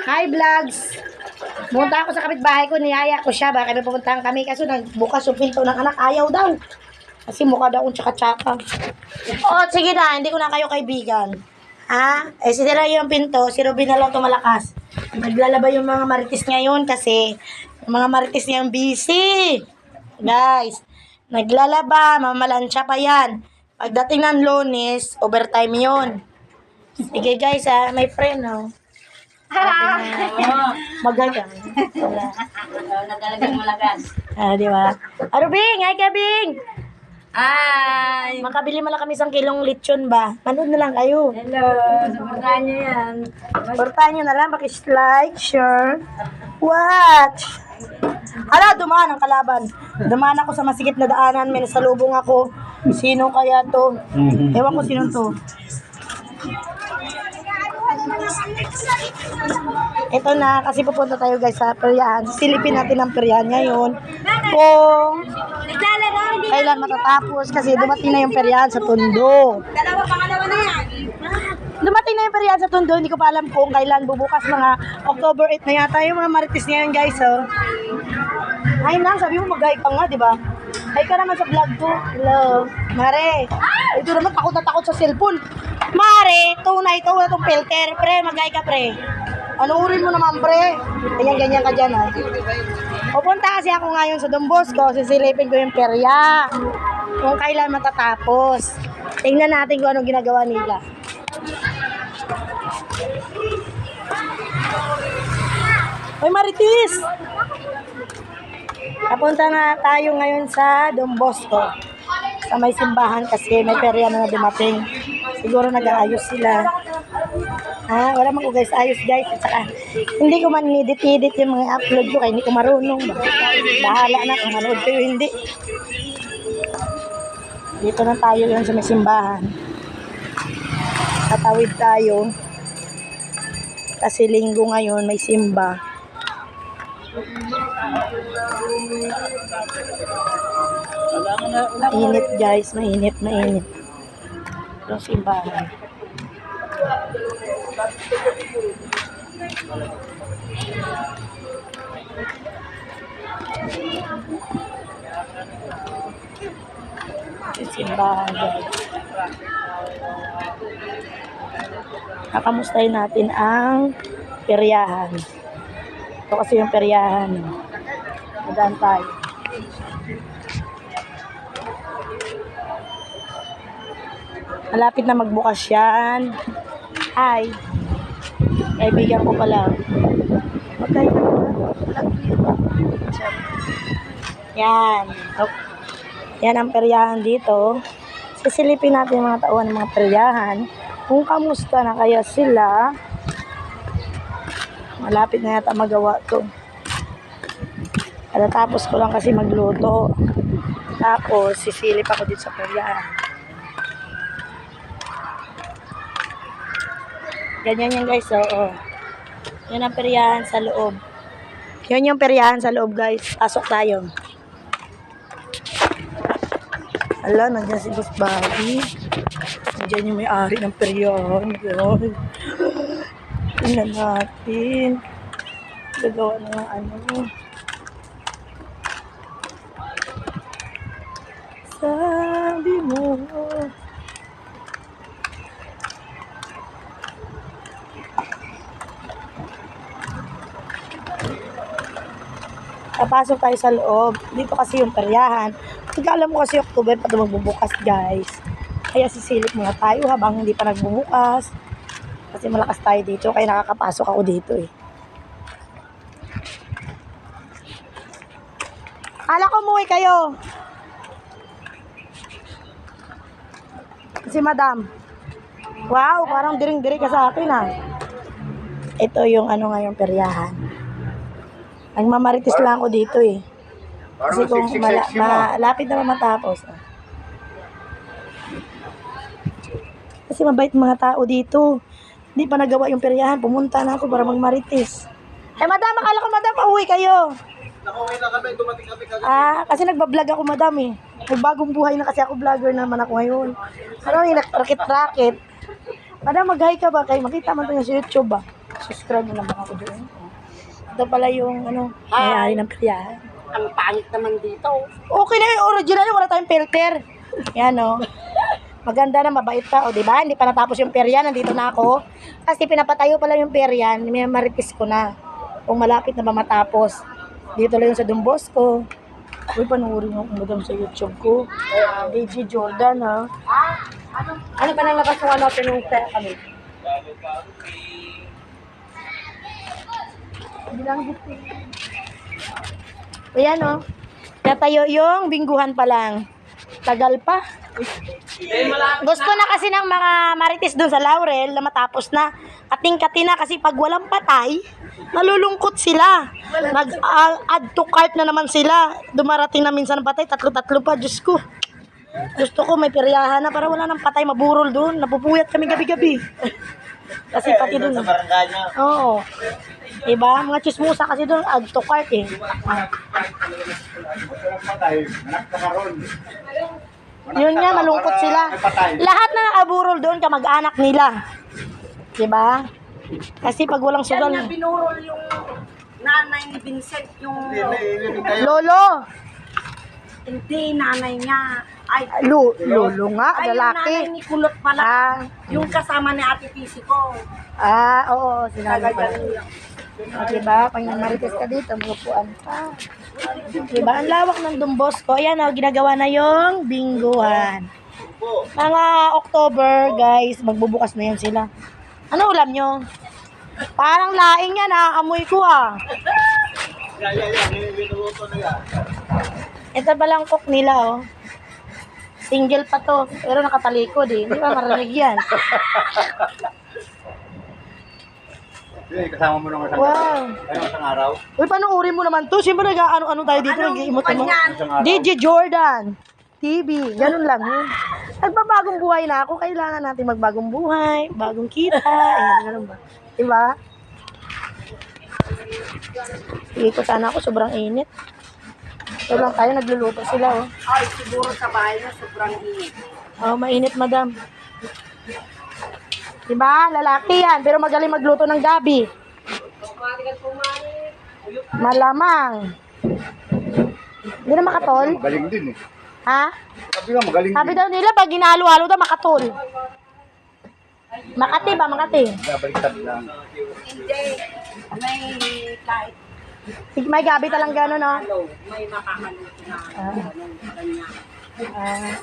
Hi vlogs! Pumunta ako sa kapitbahay ko, niyaya ko siya. Baka may pupuntahan kami. Kaso nagbukas yung pinto ng anak. Ayaw daw. Kasi mukha daw akong tsaka-tsaka. Oh, sige na. Hindi ko na kayo kaibigan. Ha? Eh, sisira yung pinto. Si Ruby na lang tumalakas. Naglalaba yung mga marites ngayon kasi yung mga marites niya yung busy. Guys, naglalaba. Mamalansya pa yan. Pagdating ng Lunes, overtime yun. Sige guys, ha. May friend, oh. Magay ka. Nagalagang malagas. Di ba? Bing! Hi ka, Bing! Hi! Makabili mo lang kami isang kilong lechon ba? Manood na lang kayo. Hello! Supportahan niyo yan. Supportahan nyo na lang. Like, share, watch. Hala, dumaan ang kalaban. Dumaan ako sa masikip na daanan. May nasalubong ako. Sino kaya to? Ewan ko sino to. Ito na, kasi pupunta tayo guys sa peryahan. Silipin natin ang peryahan ngayon. Kung kailan matatapos kasi dumating na yung peryahan sa Tondo. Pangalawa na yan. Dumating na yung peryahan sa Tondo. Hindi ko pa alam kung kailan bubukas. Mga October 8 na yata yung mga marites ngayon guys. Oh. Ay na, sabi mo mag-hi ka nga, di ba? Hi ka naman sa vlog ko. Hello. Mare. Ito naman takot na takot sa cellphone. Mare, tunay ito itong filter. Pre, mag-hi ka pre. Anuurin mo naman pre. Ganyan-ganyan ka dyan ha. Pupunta kasi ako ngayon sa Don Bosco. Sisilipin ko yung perya. Kung kailan matatapos. Tingnan natin kung anong ginagawa nila. Hoy Maritis! Napunta na tayo ngayon sa Don Bosco. Sa may simbahan kasi may perya na dumating. Siguro nag-aayos sila. Wala man ko guys, ayos guys. At saka, hindi ko man edit yung mga upload ko kaya hindi ko marunong. Bahala na kung manood kayo hindi. Dito na tayo lang sa may simbahan. Tatawid tayo. Kasi linggo ngayon may simba. Mainit guys, mainit. Yung simbahan. Yung simbahan guys. Nakamustahin natin ang peryahan. Ito kasi yung peryahan. Madaan tayo. Malapit na magbukas yan. Hi. Kaibigan ko pala. Magkaya ka na. Yan. Oh. Yan ang peryahan dito. Sisilipin natin mga tauhan ng mga peryahan. Kung kamusta na kaya sila. Malapit na yata magawa to. Tapos ko lang kasi magluto. Tapos sisilip ako dito sa peryahan. Ganyan yan guys, oo. Yan ang peryahan sa loob. Yan yung peryahan sa loob guys. Pasok tayo. Ala, nandiyan si Boss Bobby. Nandiyan yung may-ari ng peryahan. Yan. Tingnan natin. Gagawa na ng ano. Sabi mo. Papasok tayo sa loob. Dito kasi yung peryahan. Alam mo kasi October pa ito magbubukas guys. Kaya sisilip muna tayo habang hindi pa nagbubukas. Kasi malakas tayo dito. Kaya nakakapasok ako dito eh. Kala ko umuwi kayo. Si Madam. Wow, parang diring-diri ka sa akin ah. Ito yung ano nga yung peryahan. Nagmamarites lang ako dito eh. Kasi kung malapit na matapos. Kasi mabait mga tao dito. Hindi pa nagawa yung peryahan. Pumunta na ako para magmarites. Eh madam, akala ko madam, pauwi kayo. Nakauwi na kami, dumating kami kagabi. Kasi nagbablog ako madam eh. Nagbagong buhay na kasi ako vlogger naman ako ngayon. Ano yung rakit-rakit. Madam, mag-hi ka ba? Kaya makita man ito sa YouTube ba? Subscribe mo naman ako doon. Ito pala yung, may-ari ng peryahan. Ang pangit naman dito. Okay na yung original, wala tayong filter. Yan, Maganda na, mabait pa, di ba? Hindi pa natapos yung perya, nandito na ako. Kasi pinapatayo pala yung perya, may maritis ko na. Kung malapit na ba matapos. Dito lang yung sa Don Bosco. Uy, panuorin mo madam sa YouTube ko. AJ Jordan, ha? Ano ba nang labas ng ano, pinungsa kami? Ayan, Natayo yung bingguhan pa lang. Tagal pa. Gusto na kasi ng mga marites doon sa Laurel na matapos na. Kating-kati na kasi pag walang patay, nalulungkot sila. Nag-add to cart na naman sila. Dumarating na minsan patay, tatlo-tatlo pa. Diyos ko. Gusto ko may peryahan na para wala nang patay maburol doon. Napupuyat kami gabi-gabi. Kasi pati doon. Sa barangay niya. Oo. Diba? Mga chismusa kasi doon, add to cart eh. Yun nga, malungkot sila. Lahat na nakaburol doon, kamag-anak nila. Diba? Kasi pag walang sugal. Yan nga binurol yung nanay ni Vincent, yung Lolo! hindi nanay niya. Ay, Lolo nga, ay yung nanay lalaki. ni Kulot pala. Ah, Yung kasama ni Ate Tisi ko. oo, sinabi ko. Diba? Pag namarites ka dito, magupuan pa. Diba? Ang lawak ng Don Bosco. Ayan, ginagawa na yung bingguhan. Mga October, guys, magbubukas na yan sila. Ano ulam nyo? Parang laing yan, amoy ko Ito palang cook nila, Single pa to, pero nakatalikod Hindi ba marinig yan? Kasama mo nung Wow. isang araw. Uy, panuuri mo naman to. Siyempre nag-ano tayo dito, nag-iimot-imot. Isang araw. DJ Jordan TV, ganun lang yun. Nagbabagong buhay na ako, kailangan natin magbagong buhay, bagong kita, ganun ba? Diba? Sige ko sana ako, sobrang init. Ito lang tayo, nagluluto sila, Ay, siguro sa bahay na sobrang init. mainit, madam. Diba? Lalaki yan, pero magaling magluto ng gabi. Malamang. Hindi na makatol? Magaling din eh. Ha? Sabi nga magaling Sabi din. daw nila, pag ginalo-halo daw, makatol. Makati ba? Makati. Nabaliktad lang. Hindi. May kahit May gabi talang gano'n, may makakaluto na. Ah.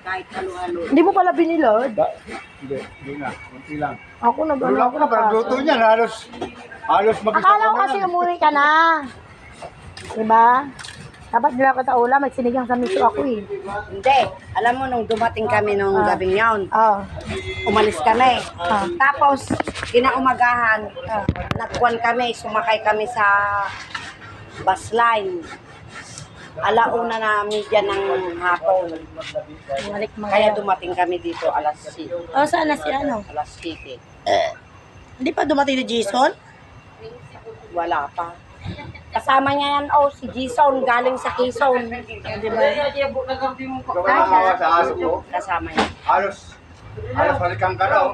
Kahit halo-halo. Hindi mo pala binilod? Hindi na. Kunti lang. Ako Pero ako na, parang luto niyan. Halos mag-isa Akala ko kasi umuwi ka na. Diba? Dapat nila kita ulam, may sinigang sa miso ako Hindi. Alam mo, nung dumating kami nung gabing yun, umalis kami. Tapos, kinaumagahan, nagkuhan kami, sumakay kami sa bus line. Alauna na media ng hapon. Kaya dumating kami dito alas 7. Saan na si ano? Alas 7. Hindi pa dumating ni Jason? Wala pa. Kasama niya yan, si Jason, galing sa Quezon. Diba? Kaya sa aso ko, Kasama niya. halos halikang ka daw.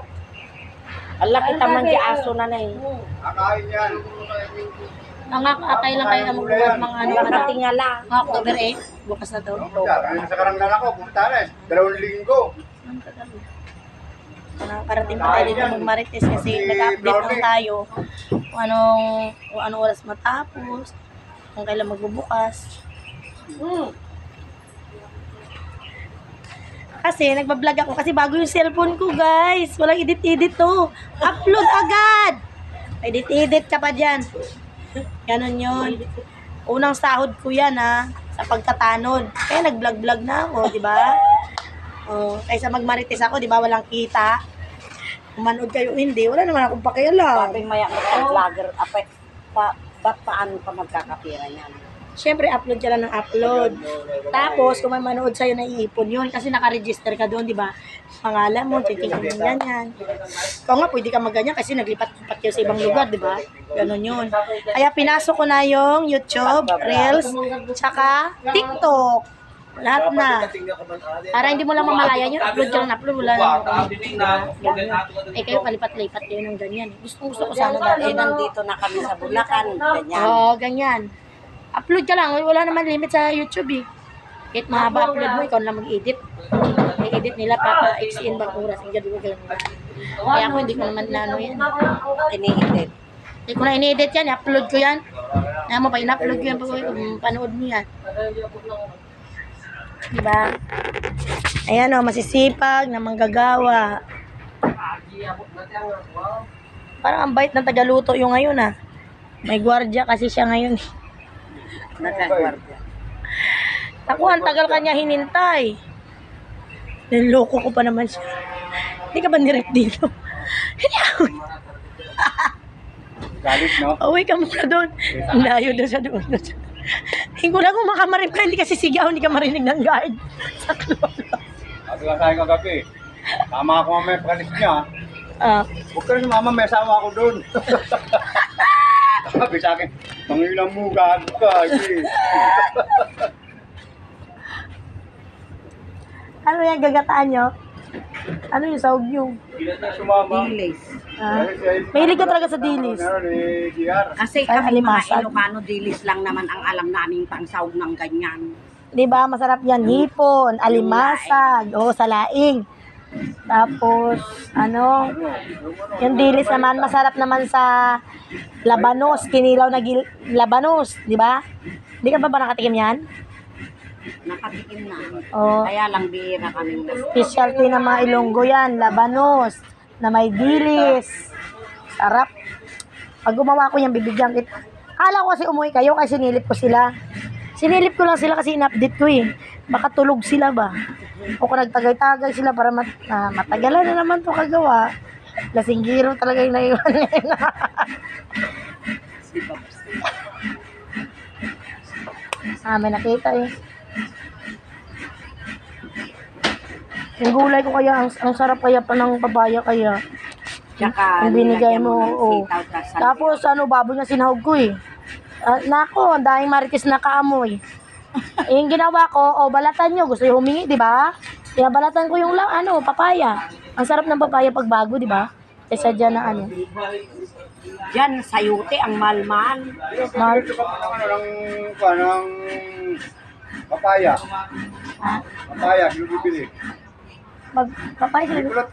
Ang laki taman di aso na Kakain yan. Ang kailan kayo na magbukas mga ano ka na? Nakatingala. Mga October 8? Bukas na to? Sa karanggan ako, pumunta na 2 linggo. Parating pa tayo dito mag-marites kasi nag-update lang tayo kung anong oras matapos, kung kailan magbubukas. Kasi nagbablog ako kasi bago yung cellphone ko, guys. Walang edit-edit to. Upload agad! Edit-edit ka pa dyan. Ganon yun. Unang sahod ko yan, sa pagtatanod. Kaya nag-vlog-vlog na ako, di ba? Kaysa magmarites ako, di ba? Walang kita. Kung manood kayo hindi, wala naman akong pakialam. Sabi maya vlogger, ba't paano pa magkakapira niyan? Siyempre, upload ka lang ng upload. Tapos, kung may manood sa'yo, naiipon yun. Kasi nakaregister ka doon, di ba? Pangalan mo, titignan mo ganyan. Ikaw nga, pwede ka magganyan kasi naglipat-lipat kayo sa ibang lugar, di ba? Ganon yun. Kaya pinasok ko na yung YouTube, Reels, tsaka TikTok. Lahat na. Para hindi mo lang mamalayan yun, upload ka lang upload, wala lang. Eh kayo palipat-lipat kayo ng ganyan. Gusto ko sana dahil. Nandito na kami sa Bulacan, ganyan. Oo, ganyan. Upload ka lang, wala naman limit sa YouTube eh. Kahit mahaba upload mo, ikaw lang mag-edit. I-edit nila, papa-XN bang oras. Ang gano'n ganun. Kaya ako hindi ko naman na ano yan. Ini-edit. Hindi ko na ini-edit yan, i-upload ko yan. Alam mo pa, in-upload ko yan pag panood mo yan. Diba? Ayan o, masisipag na manggagawa. Parang ang bait ng tagaluto yung ngayon ah. May gwardiya kasi siya ngayon. Nagkagwardiya. Ako, ang tagal kanya hinintay. Niloko ko pa naman siya. Hindi ka ba nirep dito? Hindi ako. Galit, no? Uwi ka muna doon. Ang layo doon sa doon. Hindi ko lang kung makamarip ka, hindi kasi sigaw, hindi ka marinig ng guard. Sa klolo. Ako lang tayo kagabi. Tama ako mamaya pagkalis niya. Huwag ka rin mama, may asama ako doon. Sabi sa akin, mangilang mo, gago ka. Eh. Ano yan, gagataan nyo? Ano yung sahog yung? Hindi na sumama. Dilis. Mahilig ka talaga sa dilis. Meron eh, GR. Kasi Ay, kami mga alimasag. Ilocano, dilis lang naman ang alam naming pangsahog ng ganyan. Di ba masarap yan? Hipon, alimasag, o salaing. Tapos, ano, yung dilis naman, masarap naman sa labanos, kinilaw na labanos, di ba? Di ka ba nakatikim yan? Nakatikim na. Oo. Kaya lang bihira kaming Specialty ng mga Ilonggo yan, labanos, na may dilis. Sarap. Pag gumawa ko yan, bibigyan kita. Kala ko kasi umuwi kayo kasi sinilip ko sila. Sinilip ko lang sila kasi in-update ko eh. Baka tulog sila ba? O kung nagtagay-tagay sila para matagalan na naman to kagawa. Lasinggiro talaga yung naiwan nila. May nakita eh. Yung gulay ko kaya, ang sarap kaya pa ng papaya kaya. Tsaka, Yung binigay nilagyan mo, ng oo. sitaw, tas Tapos baboy na sinahog ko eh. Nako, ang daming marites na kaamoy. Yung ginawa ko, balatan nyo, gusto yung humingi, di ba? Kaya balatan ko yung papaya. Ang sarap ng papaya pag bago, di ba? Kaysa dyan na ano. Diyan, sayute, ang malmal. Mahal. Ito pa naman ng papaya. Ha? Papaya, bibili. Papaya sila. Kulot,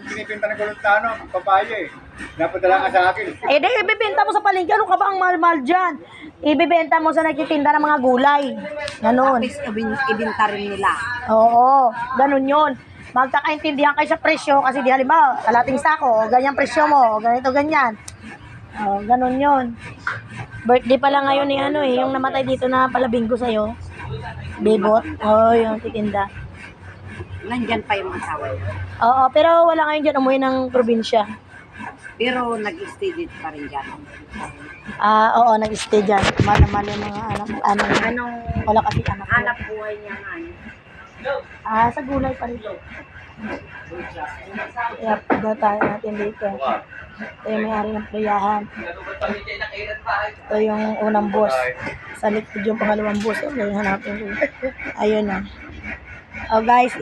pinipinta ng kulotano, papaya eh. Napadala nga sa akin. Eh, di, ibibenta mo sa palengke. Ano ka ba ang mahal-mahal dyan? Ibibenta mo sa nagtitinda ng mga gulay. Ganon. Tapos ibinta rin nila. Oo, ganon yun. Magkakaintindihan kayo sa presyo kasi di halimbawa, kalating sako, o ganyan presyo mo, o ganito, ganyan. O, ganon yun. Birthday pala ngayon ni yung namatay dito na palabinggo sa'yo. Bebot. Oo, yung titinda. Nandyan pa yung asawa niya. Oo, pero wala ngayon dyan umuwi ng probinsya. Pero nag-stay dito pa rin dyan. Oo, nag-stay dyan. Mali mga anak. Anong Wala kasi anak. hanap buhay niya nga? Sa gulay pa rin. Kaya punta tayo natin dito. Ito yung may-ari ng playahan. Ito yung unang boss. Sa likod yung pangalawang boss. Okay, hanapin ko. Ayun na. Guys,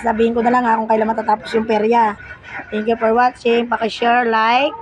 sabihin ko na lang kung kailan matatapos yung perya. Thank you for watching. Paki-share, like,